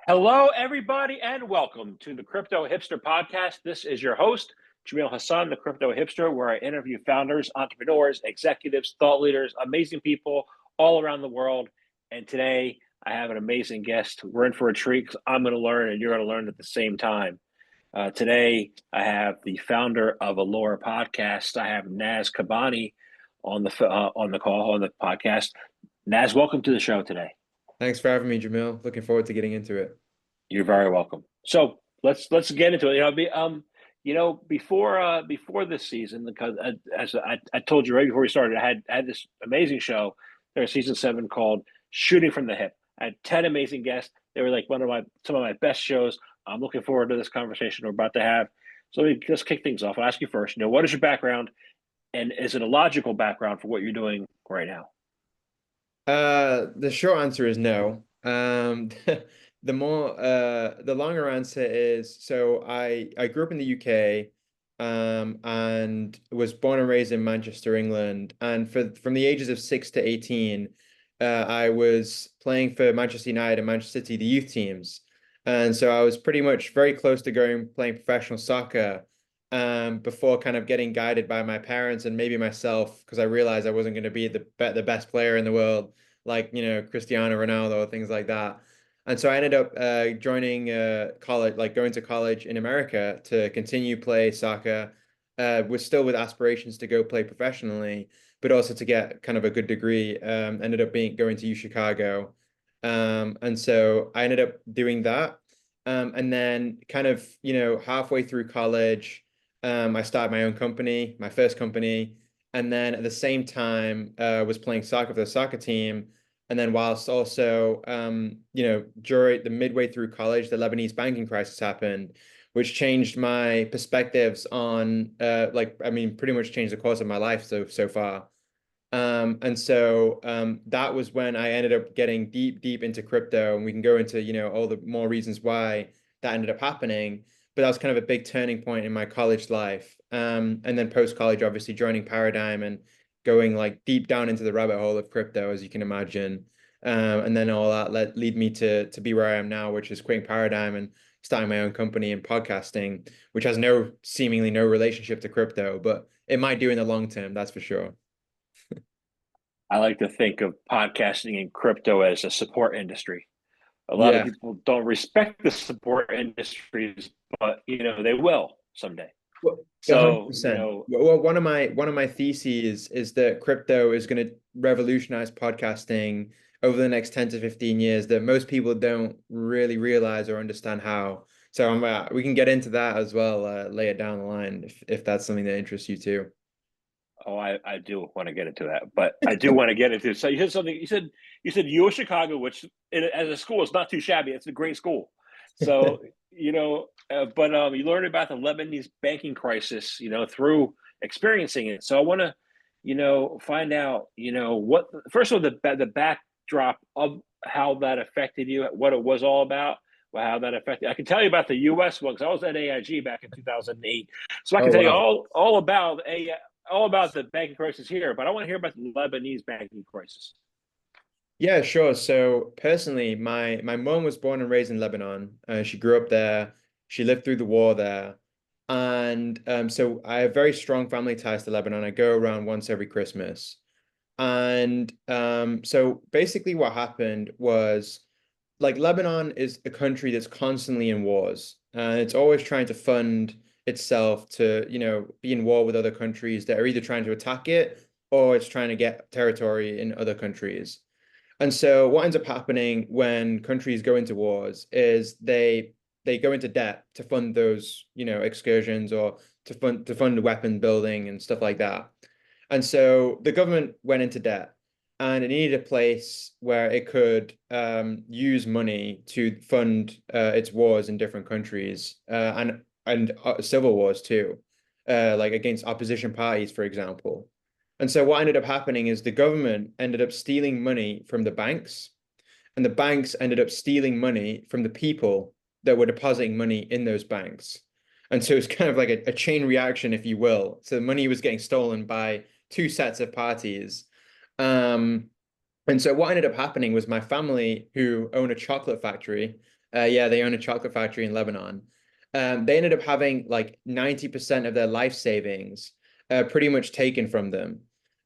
Hello, everybody, and welcome to the Crypto Hipster Podcast. This is your host, Jamil Hassan, the Crypto Hipster, where I interview founders, entrepreneurs, executives, thought leaders, amazing people all around the world. And today I have an amazing guest. We're in for a treat because I'm going to learn and you're going to learn at the same time. Today I have the founder of Alora Podcasts. I have Naz Kabbani on the call on the podcast. Naz, welcome to the show today. Thanks for having me, Jamil. Looking forward to getting into it. You're very welcome. So let's get into it. Before this season, because as I told you right before we started, I had this amazing show. There's season 7 called Shooting from the Hip. I had 10 amazing guests. They were like some of my best shows. I'm looking forward to this conversation we're about to have. So let's kick things off. I'll ask you first. What is your background, and is it a logical background for what you're doing right now? The short answer is no. The longer answer is, so I grew up in the UK, and was born and raised in Manchester, England. And from the ages of 6 to 18, I was playing for Manchester United and Manchester City, the youth teams. And so I was pretty much very close to playing professional soccer, before kind of getting guided by my parents and maybe myself, because I realized I wasn't going to be the best player in the world, like, Cristiano Ronaldo or things like that. And so I ended up joining college, like going to college in America to continue play soccer, with aspirations to go play professionally, but also to get kind of a good degree. Ended up going to U Chicago, and so I ended up doing that. And then kind of, halfway through college, I started my own company, my first company, and then at the same time, was playing soccer for the soccer team. And then whilst also, during the midway through college, the Lebanese banking crisis happened, which changed my perspectives on, pretty much changed the course of my life so far. That was when I ended up getting deep into crypto, and we can go into, all the more reasons why that ended up happening. But that was kind of a big turning point in my college life. And then post college, obviously joining Paradigm and going like deep down into the rabbit hole of crypto, as you can imagine. And then all that lead me to be where I am now, which is quitting Paradigm and starting my own company and podcasting, which has seemingly no relationship to crypto, but it might do in the long term, that's for sure. I like to think of podcasting and crypto as a support industry. A lot of Yeah, people don't respect the support industries, but they will someday. well, So 100%. Well, one of my theses is that crypto is going to revolutionize podcasting over the next 10 to 15 years, that most people don't really realize or understand how. So we can get into that as well, later down the line, if that's something that interests you too. oh, I do want to get into that, but I do want to get into. So you said something. You said U of Chicago, which as a school is not too shabby. It's a great school. So but you learned about the Lebanese banking crisis, through experiencing it. So I want to, find out, what first of all the backdrop of how that affected you, what it was all about, how that affected. I can tell you about the U.S. one because I was at AIG back in 2008, so I can Oh, tell you wow. all about the banking crisis here, but I want to hear about the Lebanese banking crisis. Yeah, sure. So personally, my mom was born and raised in Lebanon. She grew up there. She lived through the war there. And so I have very strong family ties to Lebanon. I go around once every Christmas. And so basically what happened was, like, Lebanon is a country that's constantly in wars. And it's always trying to fund itself to, be in war with other countries that are either trying to attack it or it's trying to get territory in other countries. And so what ends up happening when countries go into wars is they go into debt to fund those, excursions, or to fund weapon building and stuff like that. And so the government went into debt, and it needed a place where it could use money to fund its wars in different countries, and civil wars too, like against opposition parties, for example. And so what ended up happening is the government ended up stealing money from the banks, and the banks ended up stealing money from the people that were depositing money in those banks. And so it's kind of like a chain reaction, if you will. So the money was getting stolen by two sets of parties. Um, and so what ended up happening was my family, who own a chocolate factory, Yeah, they own a chocolate factory in Lebanon. They ended up having like 90% of their life savings pretty much taken from them.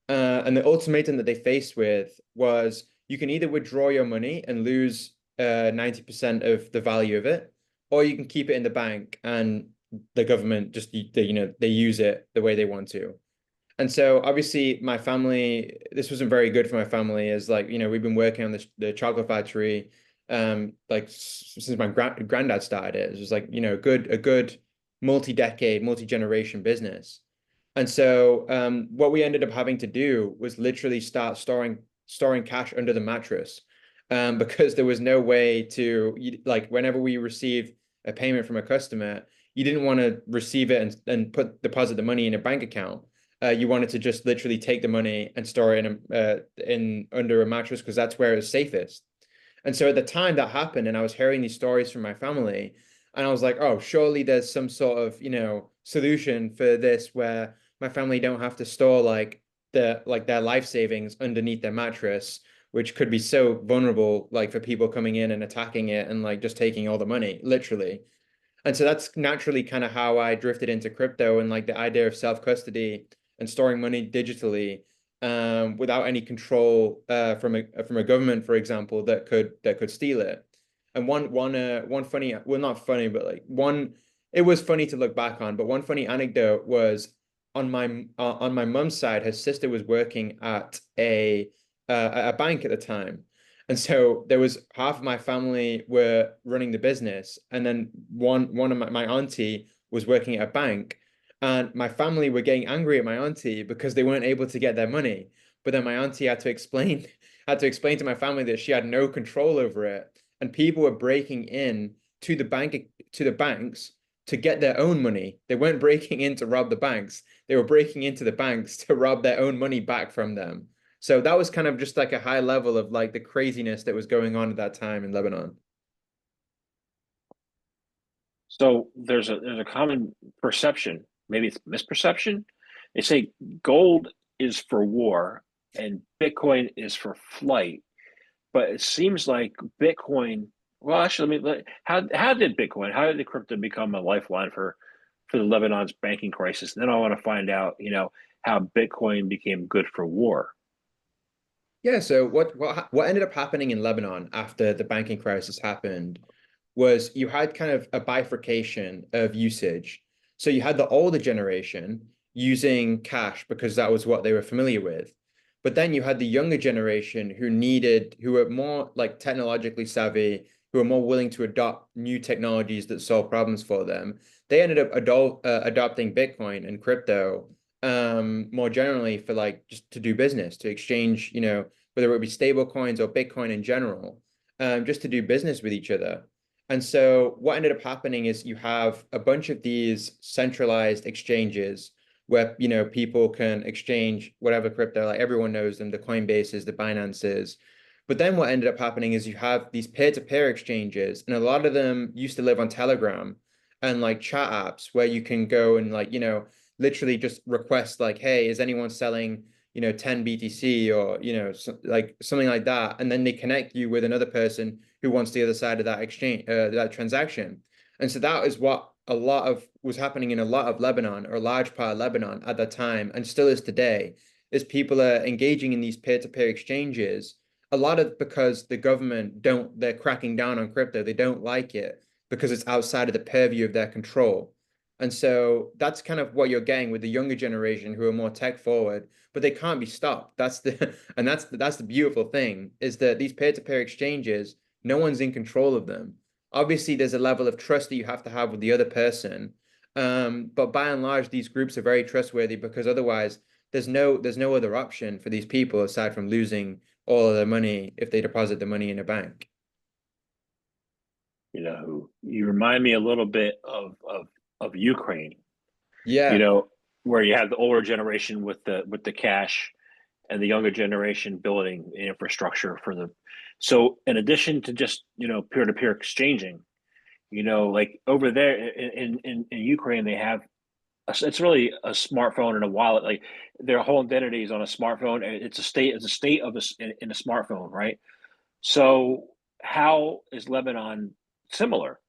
And the ultimatum that they faced with was you can either withdraw your money and lose 90% of the value of it, or you can keep it in the bank and the government just they use it the way they want to. And so obviously my family, this wasn't very good for my family as like, we've been working on the chocolate factory like since my granddad started it. It was like, a good multi-decade, multi-generation business. And so what we ended up having to do was literally start storing cash under the mattress. Because there was no way to like whenever we received a payment from a customer, you didn't want to receive it and deposit the money in a bank account. You wanted to just literally take the money and store it in under a mattress because that's where it's safest. And so at the time that happened, and I was hearing these stories from my family, and I was like, oh, surely there's some sort of, solution for this where my family don't have to store their life savings underneath their mattress, which could be so vulnerable, like for people coming in and attacking it and like just taking all the money, literally. And so that's naturally kind of how I drifted into crypto and like the idea of self-custody and storing money digitally without any control from a government, for example, that could steal it. And one funny, well, not funny, but like it was funny to look back on. But one funny anecdote was on my mum's side, her sister was working at a bank at the time. And so there was half of my family were running the business, and then one of my auntie was working at a bank, and my family were getting angry at my auntie because they weren't able to get their money. But then my auntie had to explain had to explain to my family that she had no control over it, and people were breaking in to the banks to get their own money. They weren't breaking in to rob the banks. They were breaking into the banks to rob their own money back from them. So that was kind of just like a high level of like the craziness that was going on at that time in Lebanon. So there's a common perception, maybe it's misperception. They say gold is for war and Bitcoin is for flight, but it seems like Bitcoin. Well, actually, how did Bitcoin, how did the crypto become a lifeline for the Lebanon's banking crisis? And then I want to find out, how Bitcoin became good for war. Yeah, so what ended up happening in Lebanon after the banking crisis happened was you had kind of a bifurcation of usage. So you had the older generation using cash because that was what they were familiar with. But then you had the younger generation who were more like technologically savvy, who were more willing to adopt new technologies that solve problems for them. They ended up adopting Bitcoin and crypto more generally for like just to do business, to exchange, whether it be stable coins or Bitcoin in general, just to do business with each other. And so what ended up happening is you have a bunch of these centralized exchanges where, people can exchange whatever crypto, like everyone knows them, the Coinbases, the Binances. But then what ended up happening is you have these peer-to-peer exchanges, and a lot of them used to live on Telegram and like chat apps where you can go and like, literally just request like, hey, is anyone selling, 10 BTC or, like something like that. And then they connect you with another person who wants the other side of that exchange, that transaction. And so that is what a lot of was happening in a lot of Lebanon or a large part of Lebanon at that time and still is today, is people are engaging in these peer-to-peer exchanges. A lot of because the government they're cracking down on crypto. They don't like it because it's outside of the purview of their control. And so that's kind of what you're getting with the younger generation who are more tech forward, but they can't be stopped. That's the beautiful thing is that these peer-to-peer exchanges, no one's in control of them. Obviously, there's a level of trust that you have to have with the other person. But by and large, these groups are very trustworthy because otherwise there's no other option for these people aside from losing all of their money if they deposit the money in a bank. You remind me a little bit of Ukraine, you Yeah. know, where you have the older generation with the cash and the younger generation building infrastructure for the. So in addition to just peer to peer exchanging, like over there in Ukraine, they have it's really a smartphone and a wallet. Like their whole identity is on a smartphone. It's a state of in a smartphone, right? So how is Lebanon similar.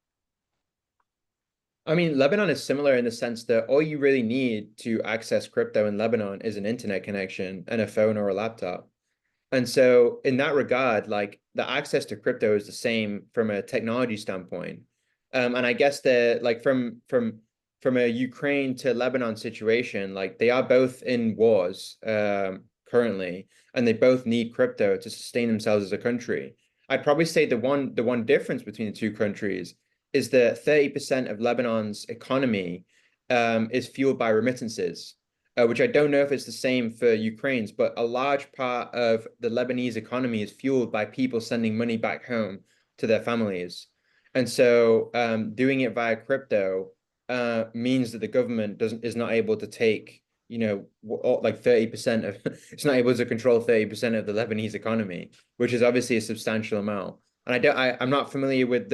I mean, Lebanon is similar in the sense that all you really need to access crypto in Lebanon is an internet connection and a phone or a laptop. And so in that regard, like the access to crypto is the same from a technology standpoint. And I guess that like from a Ukraine to Lebanon situation, like they are both in wars currently, and they both need crypto to sustain themselves as a country. I'd probably say the one difference between the two countries is that 30% of Lebanon's economy is fueled by remittances, which I don't know if it's the same for Ukraine's, but a large part of the Lebanese economy is fueled by people sending money back home to their families. And so doing it via crypto means that the government is not able to take, like 30% of, it's not able to control 30% of the Lebanese economy, which is obviously a substantial amount. And I'm not familiar with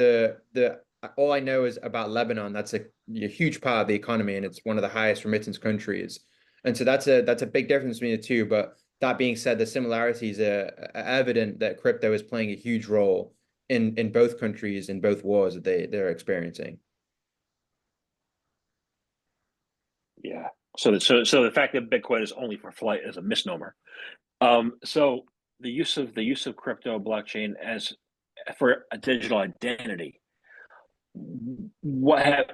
all I know is about Lebanon. That's a huge part of the economy, and it's one of the highest remittance countries. And so that's a big difference between the two. But that being said, the similarities are evident that crypto is playing a huge role in both countries, in both wars that they're experiencing. Yeah. So the fact that Bitcoin is only for flight is a misnomer. So the use of crypto blockchain as for a digital identity, what have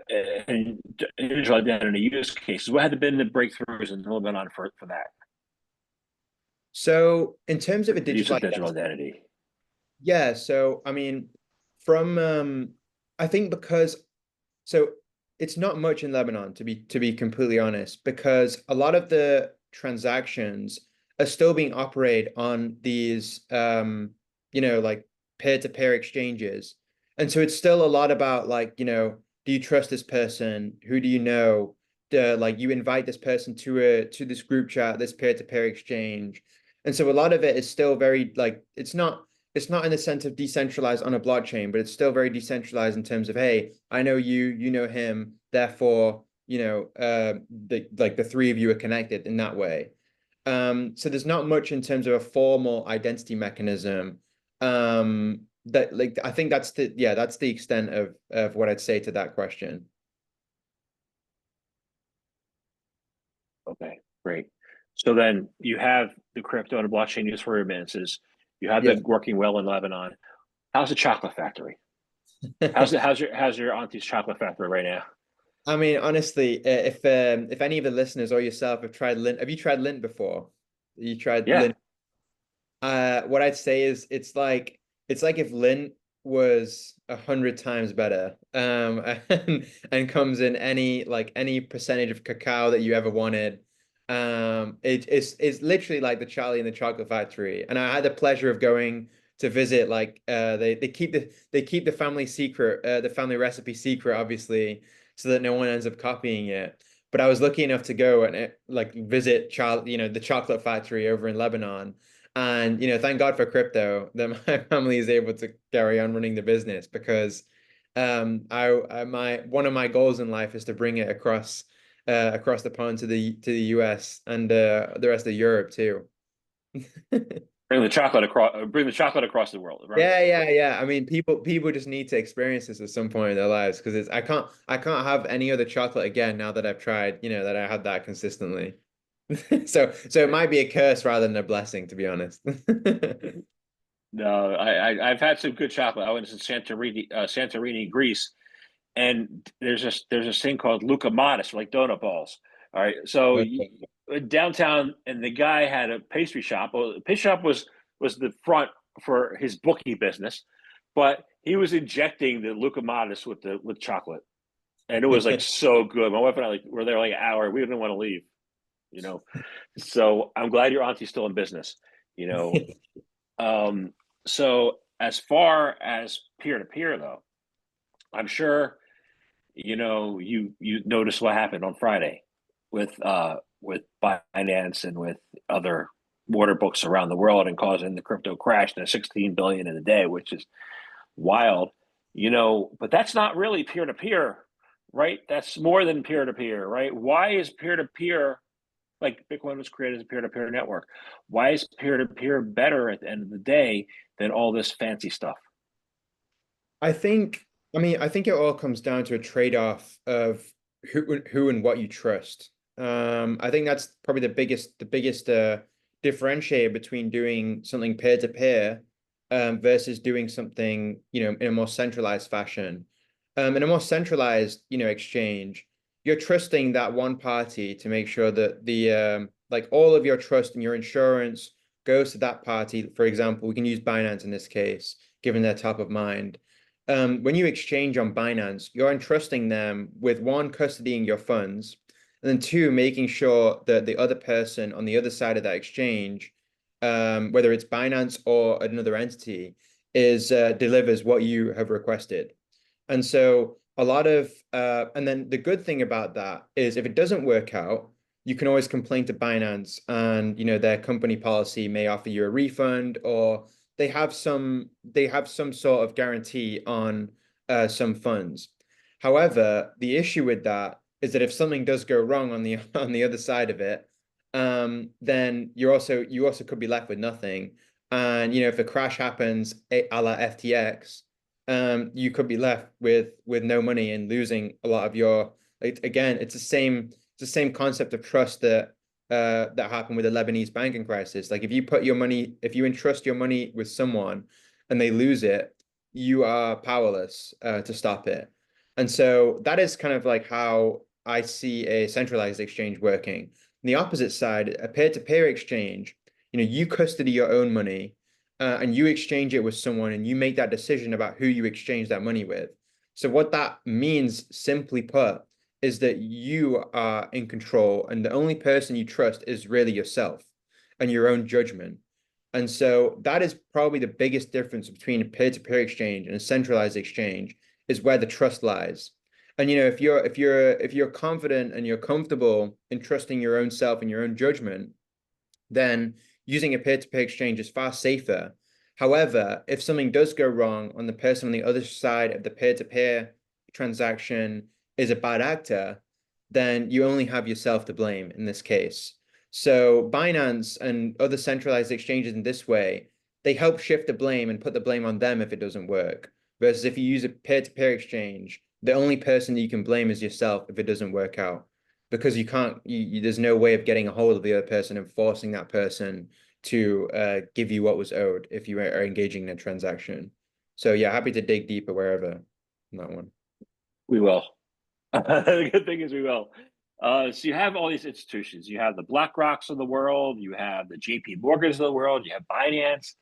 digital identity use cases? What have been the breakthroughs in Lebanon for that? So in terms of a The use digital of digital identity, identity. yeah. So I mean, from I think because so it's not much in Lebanon to be completely honest, because a lot of the transactions are still being operated on these like peer-to-peer exchanges. And so it's still a lot about like, do you trust this person? Who do you know? Like you invite this person to this group chat, this peer-to-peer exchange. And so a lot of it is still very like it's not in the sense of decentralized on a blockchain, but it's still very decentralized in terms of, hey, I know you, you know him, therefore, the three of you are connected in that way. So there's not much in terms of a formal identity mechanism. That like I think that's the extent of what I'd say to that question. Okay, great. So then you have the crypto and blockchain used for remittances. You have Yeah. it working well in Lebanon. How's the chocolate factory? How's your auntie's chocolate factory right now? I mean, honestly, if any of the listeners or yourself have tried lint, have you tried lint before? You tried Yeah. lint. What I'd say is it's like if lint was 100 times better, and comes in any percentage of cacao that you ever wanted. It's literally like the Charlie and the Chocolate Factory, and I had the pleasure of going to visit. Like, they keep the family secret, the family recipe secret, obviously, so that no one ends up copying it. But I was lucky enough to go and like visit the chocolate factory over in Lebanon. And thank God for crypto that my family is able to carry on running the business, because my one of my goals in life is to bring it across the pond to the US and the rest of Europe too. Bring the chocolate across the world, right? Yeah, yeah, yeah. I mean, people just need to experience this at some point in their lives, because I can't have any other chocolate again now that I've tried, that I had that consistently. So it might be a curse rather than a blessing, to be honest. No, I've had some good chocolate. I went to Santorini, Greece, and there's this thing called Luca Modus, like donut balls. All right, so downtown, and the guy had a pastry shop. Well, the pastry shop was the front for his bookie business, but he was injecting the Luca Modus with chocolate, and it was like so good. My wife and I were there like an hour. We didn't want to leave, you know. So I'm glad your auntie's still in business, you know. Um, so as far as peer to peer, though, I'm sure you noticed what happened on Friday with Binance and with other order books around the world, and causing the crypto crash to 16 billion in a day, which is wild. But that's not really peer to peer, right? That's more than peer to peer, right? Why is peer to peer, like Bitcoin was created as a peer to peer network? Why is peer to peer better at the end of the day than all this fancy stuff? I think I mean, I think it all comes down to a trade-off of who and what you trust. I think that's probably the biggest differentiator between doing something peer-to-peer versus doing something, in a more centralized fashion. In a more centralized, exchange, you're trusting that one party to make sure that the like all of your trust and your insurance goes to that party. For example, we can use Binance in this case, given they're top of mind. When you exchange on Binance, you're entrusting them with one, custodying your funds, and then two, making sure that the other person on the other side of that exchange, whether it's Binance or another entity, is delivers what you have requested. And so and then the good thing about that is if it doesn't work out, you can always complain to Binance and, their company policy may offer you a refund or they have some sort of guarantee on some funds. However, the issue with that is that if something does go wrong on the on the other side of it, then you also could be left with nothing. And if a crash happens a la FTX, you could be left with no money and losing a lot of your. Again, it's the same concept of trust that happened with the Lebanese banking crisis. Like if you entrust your money with someone and they lose it, you are powerless to stop it. And so that is kind of like how I see a centralized exchange working. On the opposite side, a peer-to-peer exchange, you custody your own money and you exchange it with someone and you make that decision about who you exchange that money with. So what that means, simply put, is that you are in control and the only person you trust is really yourself and your own judgment. And so that is probably the biggest difference between a peer-to-peer exchange and a centralized exchange is where the trust lies. And if you're confident and you're comfortable in trusting your own self and your own judgment, then using a peer-to-peer exchange is far safer. However, if something does go wrong on the person on the other side of the peer-to-peer transaction is a bad actor, then you only have yourself to blame in this case. So Binance and other centralized exchanges in this way, they help shift the blame and put the blame on them if it doesn't work. Versus if you use a peer-to-peer exchange, the only person that you can blame is yourself if it doesn't work out. Because you can't, there's no way of getting a hold of the other person and forcing that person to give you what was owed if you are engaging in a transaction. So yeah, happy to dig deeper wherever on that one. We will. The good thing is we will. So you have all these institutions. You have the BlackRocks of the world. You have the JP Morgans of the world. You have Binance.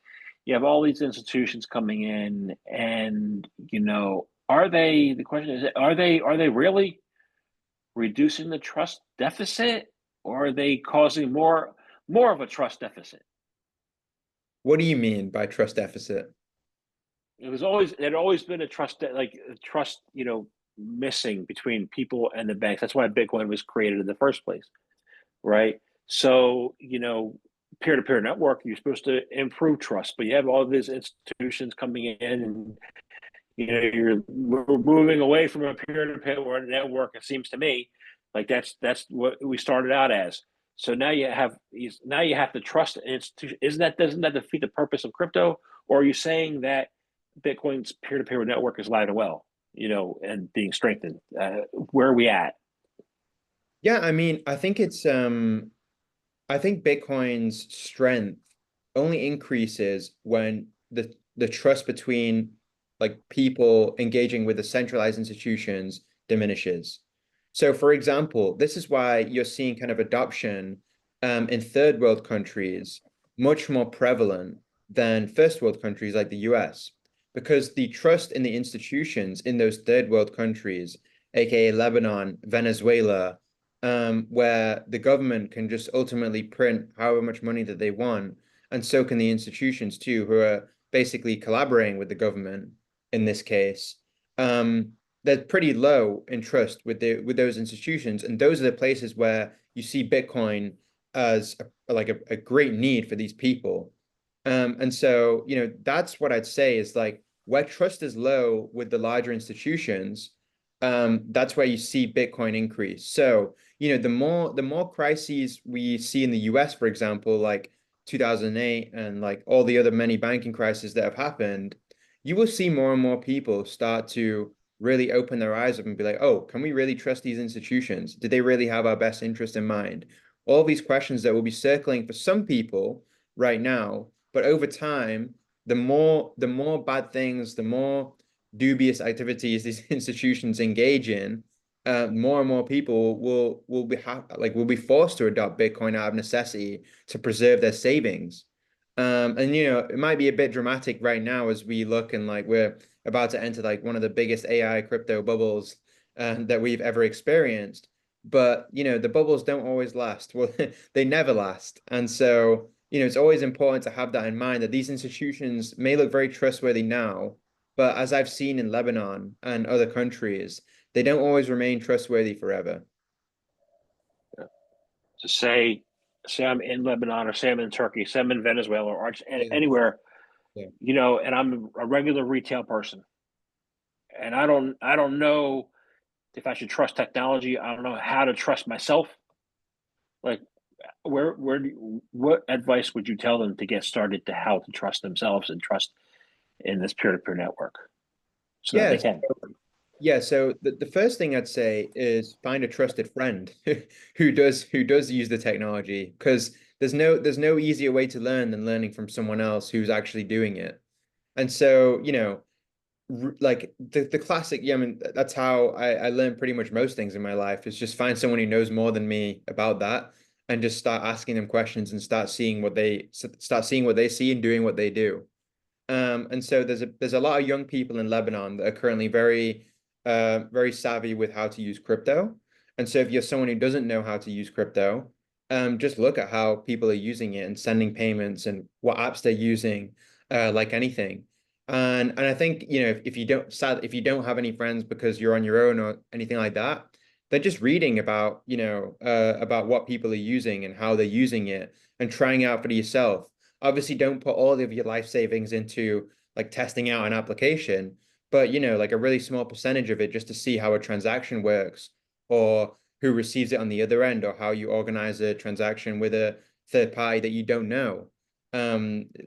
You have all these institutions coming in, and are they? The question is, are they really reducing the trust deficit, or are they causing more of a trust deficit? What do you mean by trust deficit? It had always been a trust, missing between people and the banks. That's why Bitcoin was created in the first place, right? So, peer-to-peer network, you're supposed to improve trust, but you have all these institutions coming in and we're moving away from a peer-to-peer network, it seems to me. Like that's what we started out as. So now you have to trust an institution. Doesn't that defeat the purpose of crypto? Or are you saying that Bitcoin's peer-to-peer network is alive and well, and being strengthened? Where are we at? Yeah, I mean, I think Bitcoin's strength only increases when the trust between like people engaging with the centralized institutions diminishes. So, for example, this is why you're seeing kind of adoption in third world countries much more prevalent than first world countries like the US, because the trust in the institutions in those third world countries, aka Lebanon, Venezuela, where the government can just ultimately print however much money that they want, and so can the institutions too, who are basically collaborating with the government in this case. They're pretty low in trust with those institutions, and those are the places where you see Bitcoin as a great need for these people. And so, that's what I'd say is like where trust is low with the larger institutions, that's where you see Bitcoin increase. So, the more crises we see in the US, for example, like 2008 and like all the other many banking crises that have happened, you will see more and more people start to really open their eyes up and be like, oh, can we really trust these institutions? Do they really have our best interest in mind? All these questions that will be circling for some people right now, but over time, the more bad things, the more dubious activities these institutions engage in, more and more people will be forced to adopt Bitcoin out of necessity to preserve their savings. And it might be a bit dramatic right now as we look and like we're about to enter like one of the biggest AI crypto bubbles that we've ever experienced. But the bubbles don't always last. Well, they never last. And so, it's always important to have that in mind that these institutions may look very trustworthy now, but as I've seen in Lebanon and other countries, they don't always remain trustworthy forever. To say I'm in Lebanon, or say I'm in Turkey, say I'm in Venezuela, or Yeah. anywhere, Yeah. and I'm a regular retail person, and I don't know if I should trust technology. I don't know how to trust myself. Like, what advice would you tell them to get started to how to trust themselves and trust in this peer-to-peer network so that they Yes. can? Yeah, so the first thing I'd say is find a trusted friend who does use the technology, because there's no easier way to learn than learning from someone else who's actually doing it. And so, like the classic, yeah, I mean, that's how I learned pretty much most things in my life, is just find someone who knows more than me about that and just start asking them questions and start seeing what they see and doing what they do. And so there's a lot of young people in Lebanon that are currently very savvy with how to use crypto. And so if you're someone who doesn't know how to use crypto, just look at how people are using it and sending payments and what apps they're using, like anything. And I think, if you don't have any friends because you're on your own or anything like that, then just reading about what people are using and how they're using it and trying out for yourself. Obviously, don't put all of your life savings into like testing out an application, but like a really small percentage of it just to see how a transaction works, or who receives it on the other end, or how you organize a transaction with a third party that you don't know,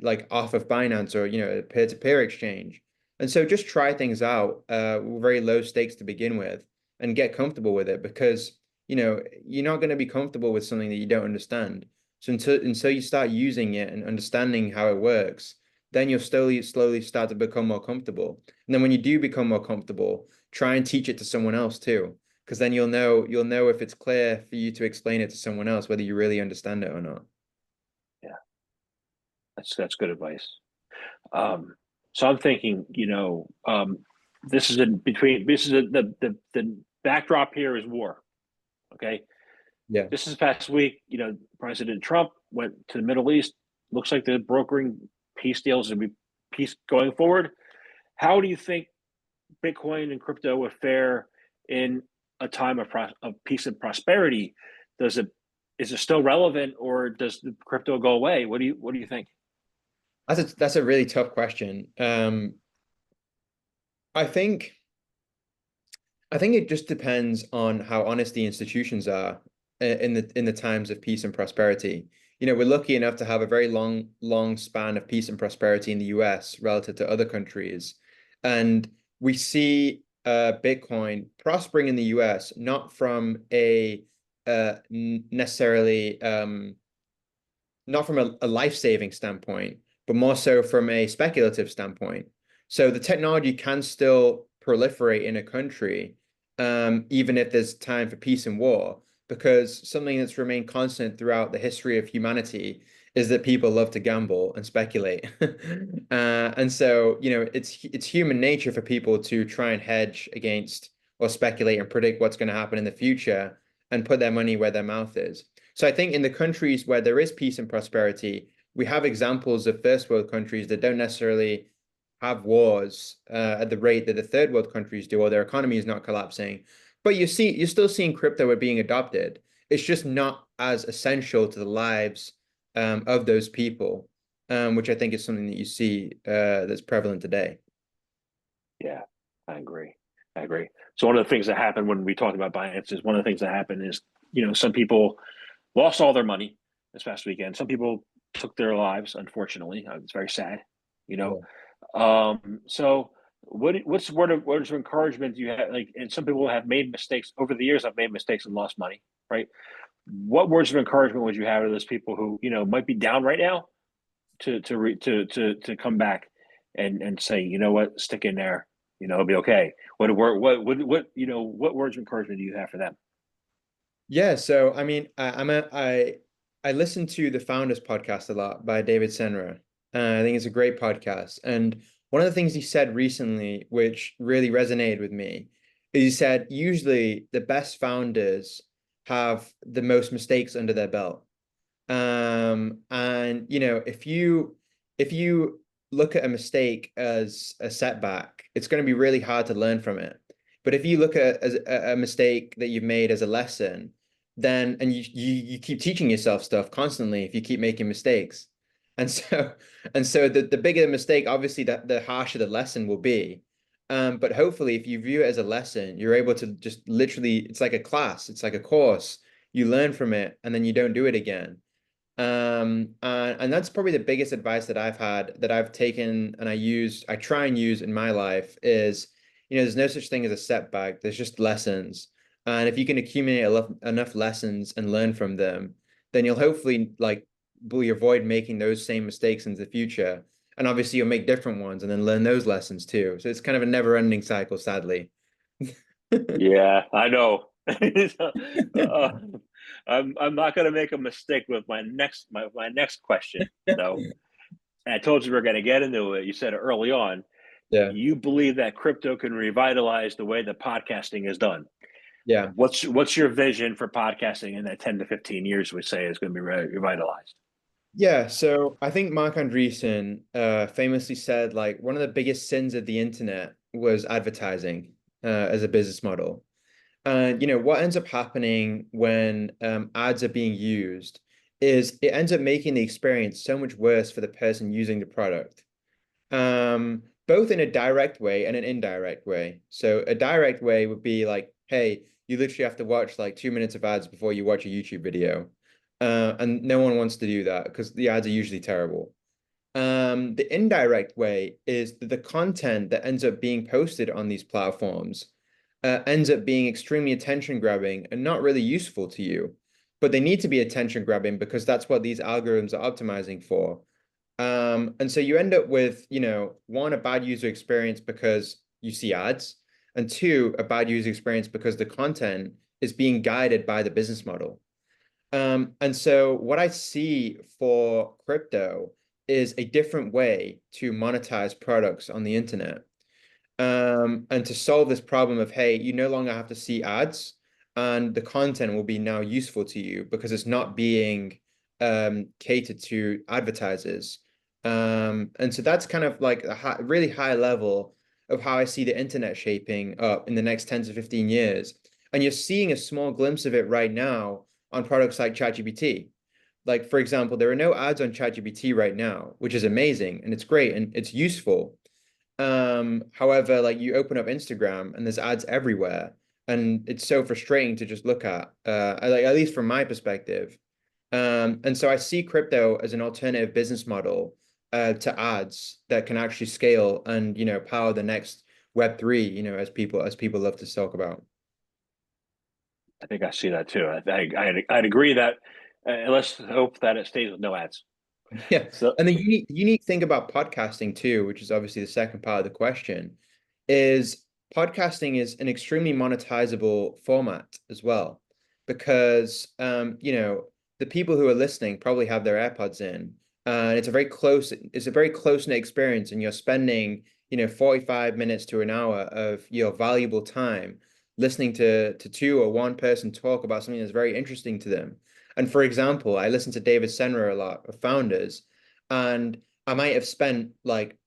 like off of Binance, or a peer-to-peer exchange. And so just try things out, with very low stakes to begin with, and get comfortable with it, because you're not going to be comfortable with something that you don't understand. So until you start using it and understanding how it works, then you'll slowly start to become more comfortable. And then when you do become more comfortable, try and teach it to someone else too, because then you'll know if it's clear for you to explain it to someone else, whether you really understand it or not. Yeah, that's good advice. So I'm thinking, this is in between. This is the backdrop here is war. Okay, Yeah. this past week, President Trump went to the Middle East. Looks like they're brokering peace deals and peace going forward. How do you think Bitcoin and crypto will fare in a time of peace and prosperity? Is it still relevant, or does the crypto go away? What do you think? That's a really tough question. I think I think it just depends on how honest the institutions are in the times of peace and prosperity. We're lucky enough to have a very long span of peace and prosperity in the US relative to other countries. And we see Bitcoin prospering in the US, not from necessarily not from a life-saving standpoint, but more so from a speculative standpoint. So the technology can still proliferate in a country, even if there's time for peace and war, because something that's remained constant throughout the history of humanity is that people love to gamble and speculate. And so, it's human nature for people to try and hedge against or speculate and predict what's going to happen in the future and put their money where their mouth is. So I think in the countries where there is peace and prosperity, we have examples of first world countries that don't necessarily have wars at the rate that the third world countries do, or their economy is not collapsing. But you're still seeing crypto being adopted. It's just not as essential to the lives of those people, which I think is something that you see that's prevalent today. Yeah, I agree. I agree. So one of the things that happened when we talked about Binance is one of the things that happened is, some people lost all their money this past weekend. Some people took their lives, unfortunately. It's very sad, you know. Yeah. So what's the words of encouragement you have? Like, and some people have made mistakes over the years. I've made mistakes and lost money, right? What words of encouragement would you have to those people who, might be down right now to come back and say, you know what, stick in there, it'll be okay. What words of encouragement do you have for them? Yeah, so I mean, I listen to the Founders podcast a lot by David Senra. I think it's a great podcast. And one of the things he said recently, which really resonated with me, is he said usually the best founders have the most mistakes under their belt. And if you look at a mistake as a setback, it's going to be really hard to learn from it. But if you look at as a mistake that you've made as a lesson, then and you keep teaching yourself stuff constantly if you keep making mistakes. And so the bigger the mistake, obviously the harsher the lesson will be. But hopefully if you view it as a lesson, you're able to just literally, it's like a class, it's like a course. You learn from it and then you don't do it again. And that's probably the biggest advice that I've had that I've taken and I try and use in my life is, there's no such thing as a setback. There's just lessons. And if you can accumulate enough lessons and learn from them, then you'll hopefully avoid making those same mistakes in the future. And obviously you'll make different ones and then learn those lessons too. So it's kind of a never-ending cycle, sadly. Yeah, I know. uh, I'm not going to make a mistake with my next question, though. And I told you we're going to get into it. You said it early on. Yeah. You believe that crypto can revitalize the way that podcasting is done. Yeah. What's your vision for podcasting in that 10 to 15 years we say is going to be revitalized? Yeah, so I think Mark Andreessen famously said like one of the biggest sins of the internet was advertising as a business model. And what ends up happening when ads are being used is it ends up making the experience so much worse for the person using the product, both in a direct way and an indirect way. So a direct way would be like, hey, you literally have to watch like 2 minutes of ads before you watch a YouTube video. And no one wants to do that because the ads are usually terrible. The indirect way is that the content that ends up being posted on these platforms ends up being extremely attention grabbing and not really useful to you. But they need to be attention grabbing because that's what these algorithms are optimizing for. And so you end up with, one, a bad user experience because you see ads, and two, a bad user experience because the content is being guided by the business model. And so what I see for crypto is a different way to monetize products on the internet. And to solve this problem of, hey, you no longer have to see ads and the content will be now useful to you because it's not being catered to advertisers. And so that's kind of like a really high level of how I see the internet shaping up in the next 10 to 15 years. And you're seeing a small glimpse of it right now on products like ChatGPT. Like, for example, there are no ads on ChatGPT right now, which is amazing and it's great and it's useful. However, like you open up Instagram and there's ads everywhere, and it's so frustrating to just look at, like at least from my perspective. And so I see crypto as an alternative business model to ads that can actually scale and power the next Web3, as people love to talk about. I think I see that too. I'd agree that let's hope that it stays with no ads. Yeah. So And the unique thing about podcasting too, which is obviously the second part of the question, is podcasting is an extremely monetizable format as well. Because the people who are listening probably have their AirPods in. And it's a very close-knit experience, and you're spending, 45 minutes to an hour of your valuable time listening to two or one person talk about something that's very interesting to them. And for example, I listen to David Senra a lot of founders, and I might have spent like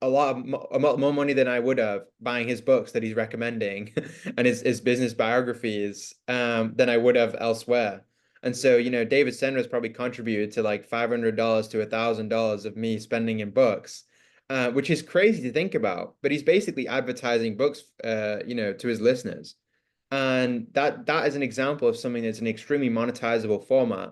a lot more money than I would have buying his books that he's recommending and his business biographies than I would have elsewhere. And so, David Senra has probably contributed to like $500 to $1,000 of me spending in books, which is crazy to think about. But he's basically advertising books, to his listeners. And that is an example of something that's an extremely monetizable format.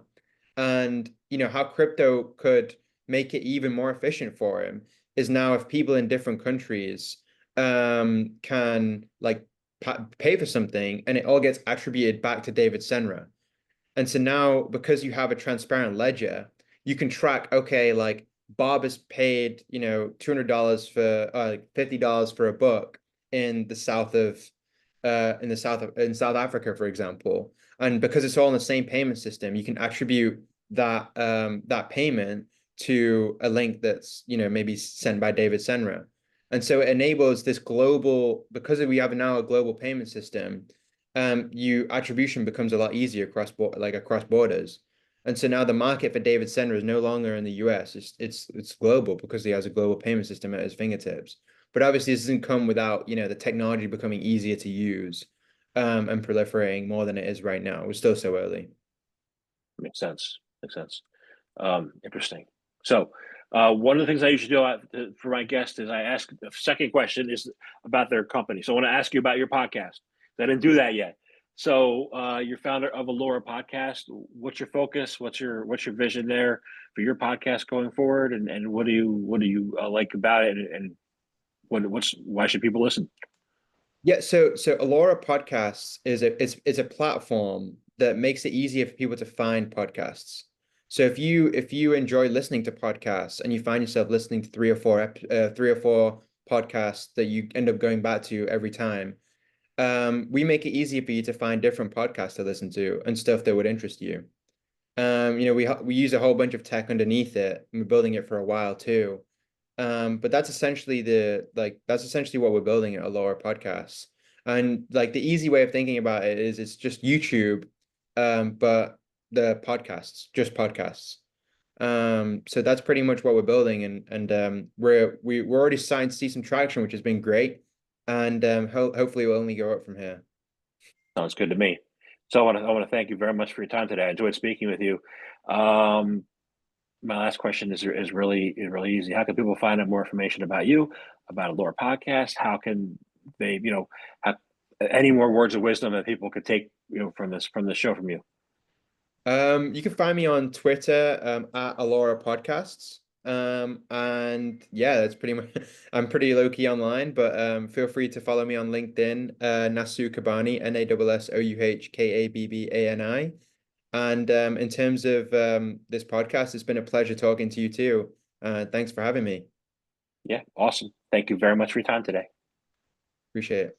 And how crypto could make it even more efficient for him is now if people in different countries can like pay for something, and it all gets attributed back to David Senra. And so now, because you have a transparent ledger, you can track, okay, like Bob has paid, $200 for $50 for a book in the south of in South Africa, for example. And because it's all in the same payment system, you can attribute that payment to a link that's, maybe sent by David Senra. And so it enables this global, because we have now a global payment system, attribution becomes a lot easier across borders. And so now the market for David Senra is no longer in the US. It's global because he has a global payment system at his fingertips. But obviously this doesn't come without, the technology becoming easier to use, and proliferating more than it is right now. We're still so early. Makes sense. Makes sense. Interesting. So, one of the things I usually do for my guests is I ask the second question is about their company. So I want to ask you about your podcast. I didn't do that yet. So, you're founder of Alora Podcast. What's your focus? What's your vision there for your podcast going forward? And what do you like about it? And why should people listen? Yeah, so Alora Podcasts is a platform that makes it easier for people to find podcasts. So if you enjoy listening to podcasts and you find yourself listening to three or four podcasts that you end up going back to every time, we make it easier for you to find different podcasts to listen to and stuff that would interest you. We use a whole bunch of tech underneath it, and we're building it for a while too. But that's essentially what we're building at Alora Podcasts. And like the easy way of thinking about it is it's just YouTube, but the podcasts, just podcasts. So that's pretty much what we're building, and we're already starting to see some traction, which has been great. And hopefully we'll only go up from here. Sounds good to me. So I want to thank you very much for your time today. I enjoyed speaking with you. Um, my last question is really easy. How can people find out more information about you, about Alora Podcast? How can they, have any more words of wisdom that people could take, from this show from you? You can find me on Twitter, at Alora Podcasts. And yeah, that's pretty much, I'm pretty low key online, but feel free to follow me on LinkedIn, Naz Kabbani, NASSOUHKABBANI. And in terms of this podcast, it's been a pleasure talking to you too. Thanks for having me. Yeah, awesome. Thank you very much for your time today. Appreciate it.